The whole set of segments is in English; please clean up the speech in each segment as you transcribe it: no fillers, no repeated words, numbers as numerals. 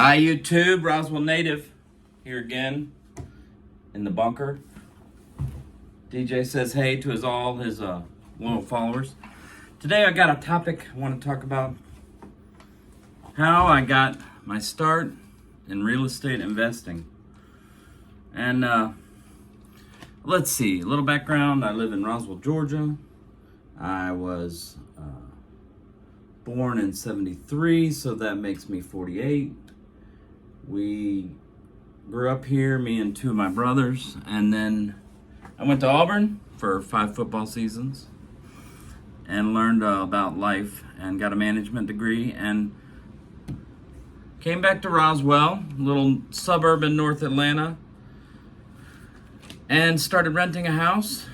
Hi YouTube, RoswellNative here again in the bunker. DJ says hey to all his loyal followers. Today I got a topic I want to talk about. How I got my start in real estate investing. And let's see, a little background. I live in Roswell, Georgia. I was born in 73, so that makes me 48. We grew up here, me and two of my brothers, and then I went to Auburn for 5 football seasons and learned about life and got a management degree and came back to Roswell, a little suburb in North Atlanta, and started renting a house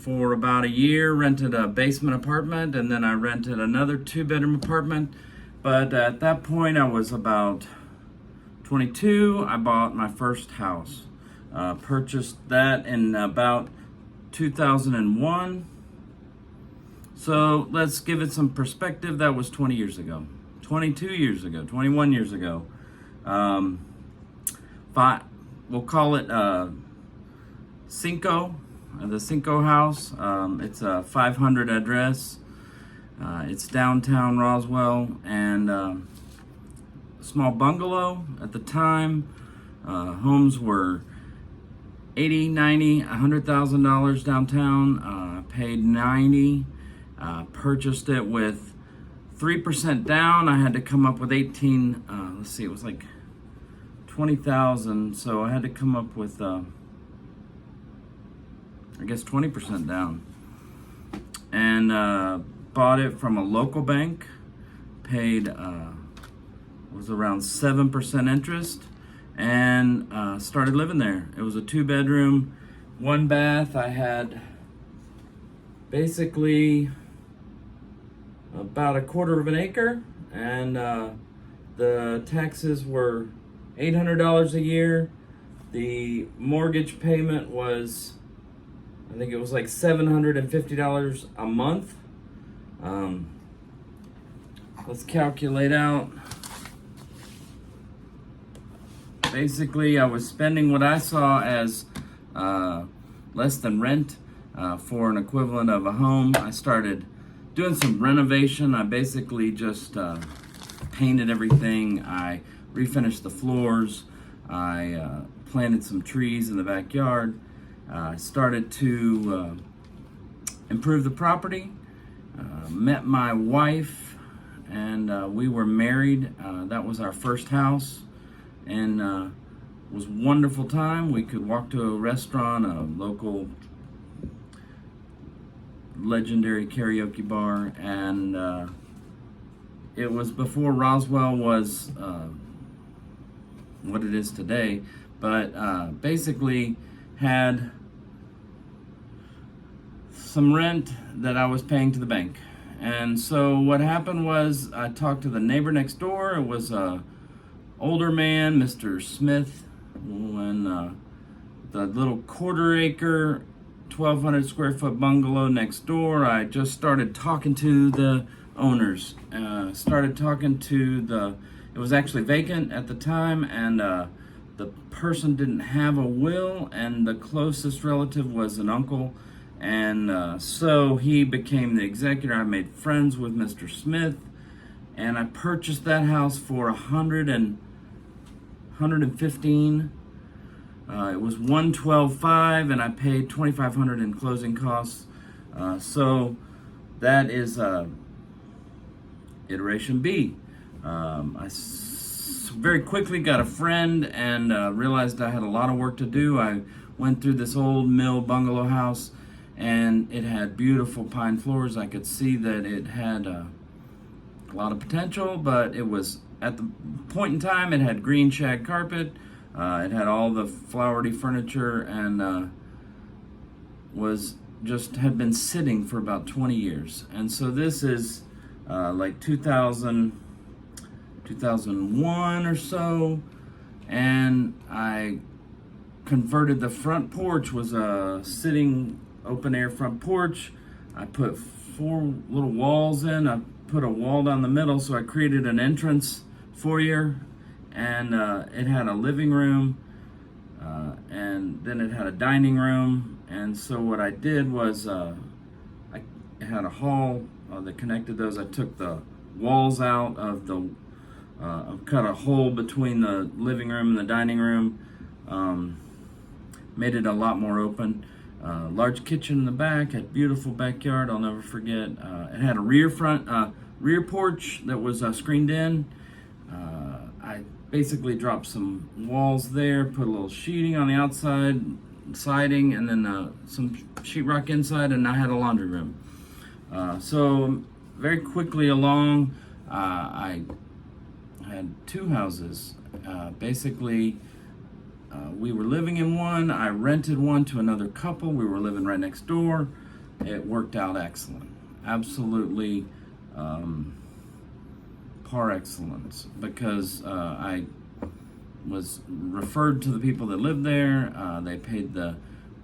for about a year. Rented a basement apartment, and then I rented another 2-bedroom apartment. But at that point I was about 22. I bought my first house. Purchased that in about 2001. So let's give it some perspective. That was 20 years ago. 22 years ago. 21 years ago. We'll call it Cinco. The Cinco house. It's a 500 address. It's downtown Roswell, and small bungalow at the time. Homes were $80, $90, $100,000 downtown. Paid $90. Purchased it with 3% down. I had to come up with 18. Let's see, it was like 20,000. So I had to come up with I guess 20% down. And bought it from a local bank. Paid was around 7% interest, and started living there. It was a 2-bedroom, 1 bath. I had basically about a quarter of an acre, and the taxes were $800 a year. The mortgage payment was, I think it was like $750 a month. Let's calculate out. Basically, I was spending what I saw as less than rent for an equivalent of a home. I started doing some renovation. I basically just painted everything. I refinished the floors. I planted some trees in the backyard. I started to improve the property. Met my wife, and we were married. That was our first house. And was a wonderful time. We could walk to a restaurant, a local legendary karaoke bar, and it was before Roswell was what it is today, but basically had some rent that I was paying to the bank. And so what happened was I talked to the neighbor next door. It was a older man, Mr. Smith, when the little quarter-acre, 1,200 square foot bungalow next door. I just started talking to the owners. It was actually vacant at the time, and the person didn't have a will, and the closest relative was an uncle, and so he became the executor. I made friends with Mr. Smith, and I purchased that house for $115. It was $112,500, and I paid $2,500 in closing costs. So that is iteration B. Very quickly got a friend and realized I had a lot of work to do. I went through this old mill bungalow house, and it had beautiful pine floors. I could see that it had a lot of potential, but it was, at the point in time, it had green shag carpet. It had all the flowery furniture, and had been sitting for about 20 years. And so this is like 2001 or so, and I converted the front porch. Was a sitting open air front porch. I put 4 little walls in. I put a wall down the middle, so I created an entrance foyer and it had a living room, and then it had a dining room. And so what I did was I had a hall that connected those. I took the walls out of the cut a hole between the living room and the dining room, made it a lot more open. Large kitchen in the back, had beautiful backyard. I'll never forget. It had a rear porch that was screened in. I basically dropped some walls there, put a little sheeting on the outside, siding, and then some sheetrock inside, and I had a laundry room. So very quickly along, I had two houses. Basically, we were living in one. I rented one to another couple. We were living right next door. It worked out excellent. Absolutely par excellence, because I was referred to the people that lived there. They paid the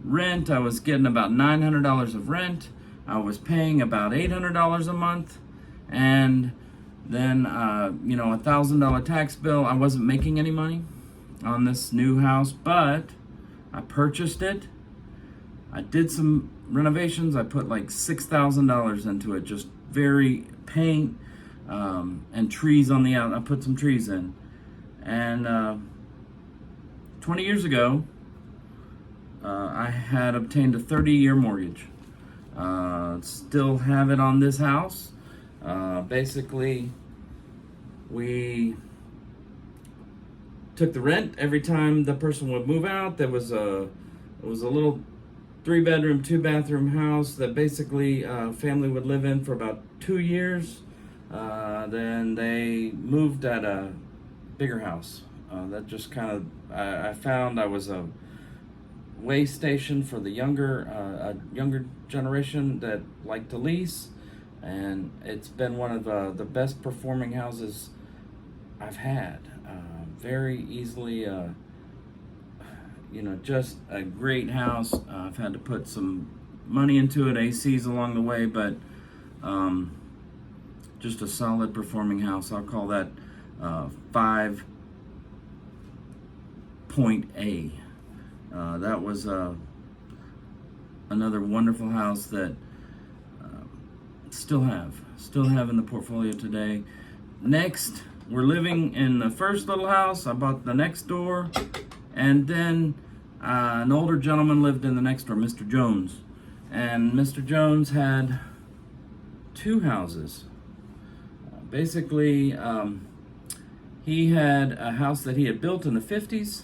rent. I was getting about $900 of rent. I was paying about $800 a month, and then a $1,000 tax bill. I wasn't making any money on this new house, but I purchased it. I did some renovations. I put like $6,000 into it, just very paint and trees on the out. I put some trees in, and 20 years ago, I had obtained a 30-year mortgage. Still have it on this house. Basically, we took the rent every time the person would move out. It was a little 3-bedroom, 2-bathroom house that basically a family would live in for about 2 years. Then they moved at a bigger house. That just kind of, I found I was a way station for the younger generation that like to lease, and it's been one of the best performing houses I've had. Very easily, just a great house. I've had to put some money into it, ACs along the way, but just a solid performing house. I'll call that 5.A. That was another wonderful house that still have in the portfolio today. Next, we're living in the first little house. I bought the next door, and then an older gentleman lived in the next door, Mr. Jones. And Mr. Jones had two houses. Basically, he had a house that he had built in the 50s,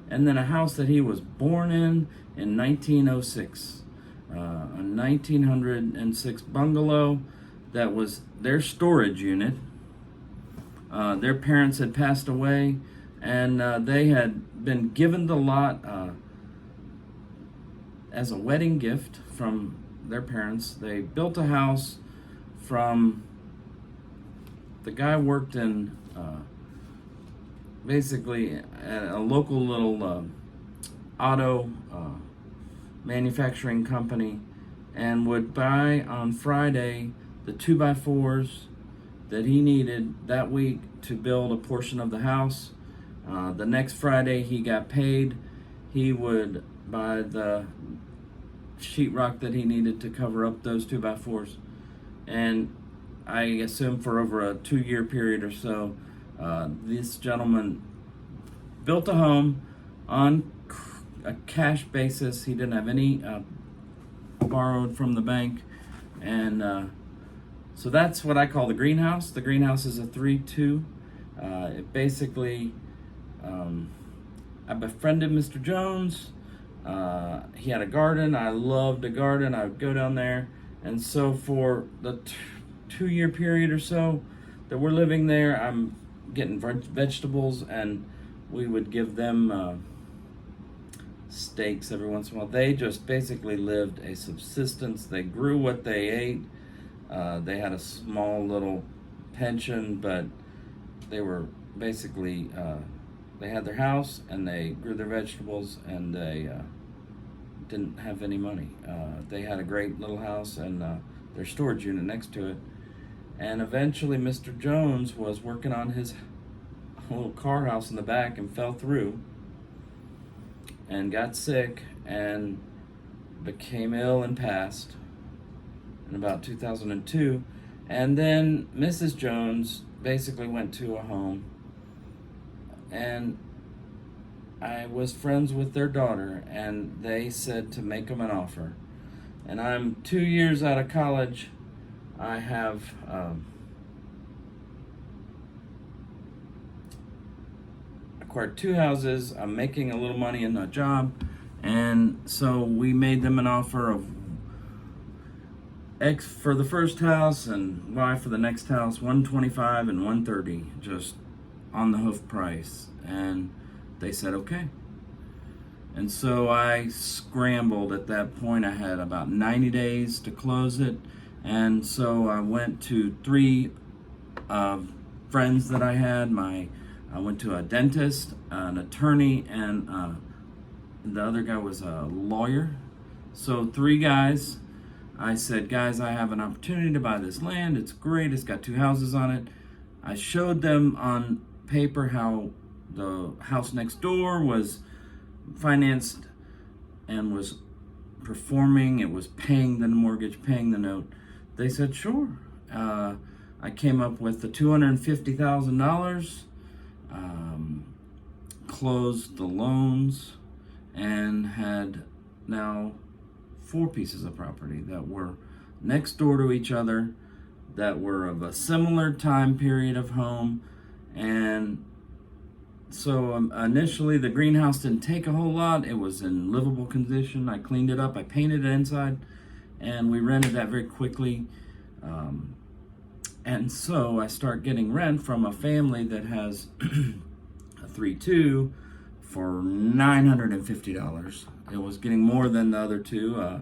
and then a house that he was born in 1906. A 1906 bungalow that was their storage unit. Their parents had passed away, and they had been given the lot as a wedding gift from their parents. They built a house from, the guy worked in basically a local little auto manufacturing company, and would buy on Friday the 2x4s that he needed that week to build a portion of the house. The next Friday he got paid. He would buy the sheetrock that he needed to cover up those 2x4s. And I assume for over a 2-year period or so, this gentleman built a home on a cash basis. He didn't have any borrowed from the bank, and so that's what I call the greenhouse. The greenhouse is a 3-2. It basically, I befriended Mr. Jones. He had a garden. I loved a garden. I would go down there, and so for the 2-year period or so that we're living there, I'm getting vegetables, and we would give them steaks every once in a while. They just basically lived a subsistence. They grew what they ate. They had a small little pension, but they were basically, they had their house and they grew their vegetables, and they didn't have any money. They had a great little house and their storage unit next to it. And eventually Mr. Jones was working on his little car house in the back and fell through and got sick and became ill and passed in about 2002. And then Mrs. Jones basically went to a home, and I was friends with their daughter, and they said to make them an offer. And I'm 2 years out of college. I have acquired 2 houses. I'm making a little money in that job, and so we made them an offer of X for the first house and Y for the next house, 125 and 130, just on the hoof price. And they said okay. And so I scrambled at that point. I had about 90 days to close it. And so I went to 3 friends that I had. I went to a dentist, an attorney, and the other guy was a lawyer. So 3 guys. I said, guys, I have an opportunity to buy this land. It's great. It's got 2 houses on it. I showed them on paper how the house next door was financed and was performing. It was paying the mortgage, paying the note. They said, sure. I came up with the $250,000, closed the loans, and had now 4 pieces of property that were next door to each other, that were of a similar time period of home. And so initially the greenhouse didn't take a whole lot. It was in livable condition. I cleaned it up, I painted it inside, and we rented that very quickly. And so I start getting rent from a family that has a 3-2 for $950. It was getting more than the other 2,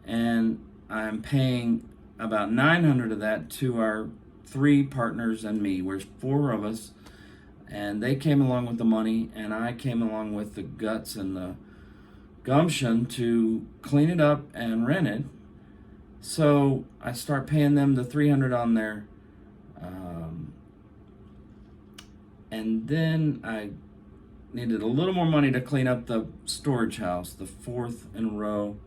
and I'm paying about $900 of that to our 3 partners and me. We're 4 of us, and they came along with the money, and I came along with the guts and the gumption to clean it up and rent it. So I start paying them the $300 on there, and then I needed a little more money to clean up the storage house, the 4th in a row.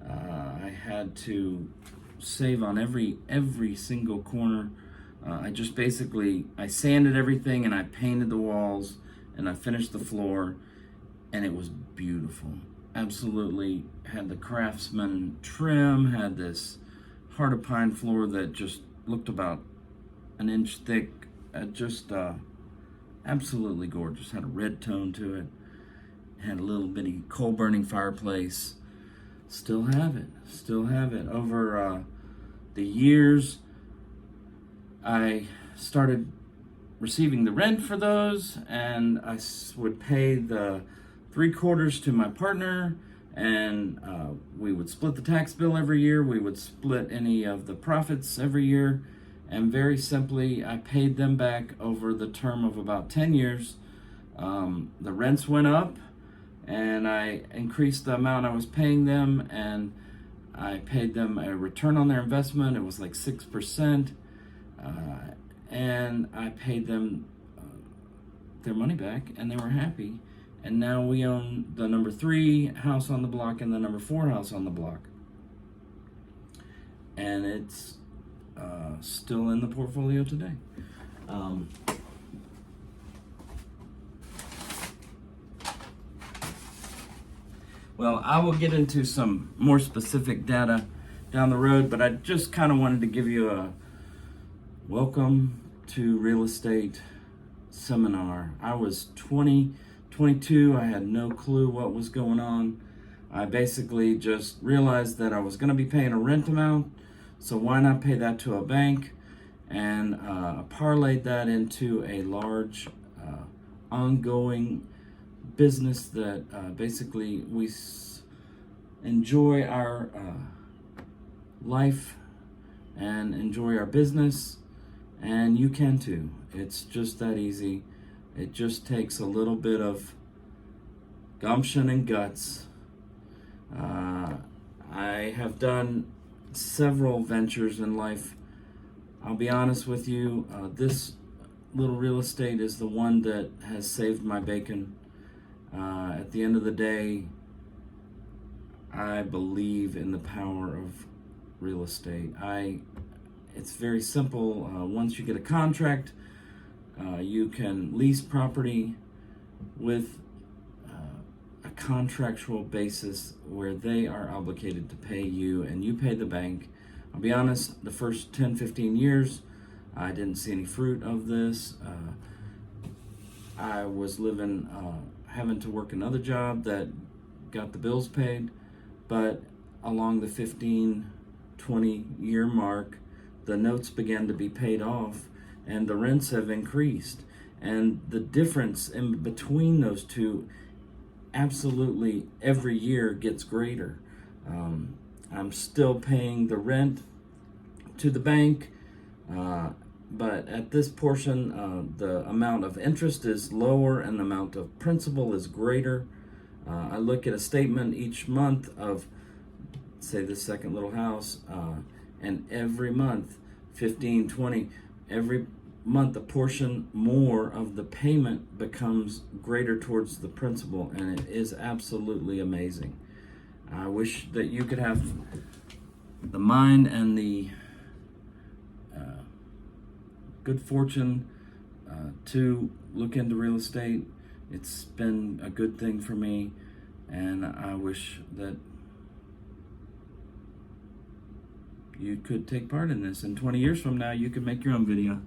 I had to save on every single corner. I just basically, I sanded everything and I painted the walls and I finished the floor, and it was beautiful. Absolutely had the Craftsman trim, had this heart of pine floor that just looked about an inch thick. Just absolutely gorgeous. Had a red tone to it. Had a little bitty coal burning fireplace. Still have it. Over the years, I started receiving the rent for those, and I would pay the 3/4 to my partner, and we would split the tax bill every year. We would split any of the profits every year, and very simply, I paid them back over the term of about 10 years. The rents went up, and I increased the amount I was paying them, and I paid them a return on their investment. It was like 6%, and I paid them their money back, and they were happy. And now we own the number 3 house on the block and the number 4 house on the block, and it's still in the portfolio today. Well, I will get into some more specific data down the road, but I just kind of wanted to give you a welcome to real estate seminar. I was 22. I had no clue what was going on. I basically just realized that I was going to be paying a rent amount, so why not pay that to a bank, and parlayed that into a large ongoing business that basically we enjoy our life and enjoy our business, and you can too. It's just that easy. It just takes a little bit of gumption and guts. I have done several ventures in life. I'll be honest with you, this little real estate is the one that has saved my bacon. At the end of the day, I believe in the power of real estate. It's very simple. Once you get a contract, you can lease property with a contractual basis where they are obligated to pay you and you pay the bank. I'll be honest, the first 10-15 years, I didn't see any fruit of this. I was living, having to work another job that got the bills paid, but along the 15-20 year mark, the notes began to be paid off and the rents have increased. And the difference in between those two absolutely every year gets greater. I'm still paying the rent to the bank, but at this portion, the amount of interest is lower and the amount of principal is greater. I look at a statement each month of, say, the second little house, and every month, 15, 20, every month a portion more of the payment becomes greater towards the principal, and it is absolutely amazing. I wish that you could have the mind and the good fortune to look into real estate. It's been a good thing for me, and I wish that you could take part in this. And 20 years from now, you could make your own video.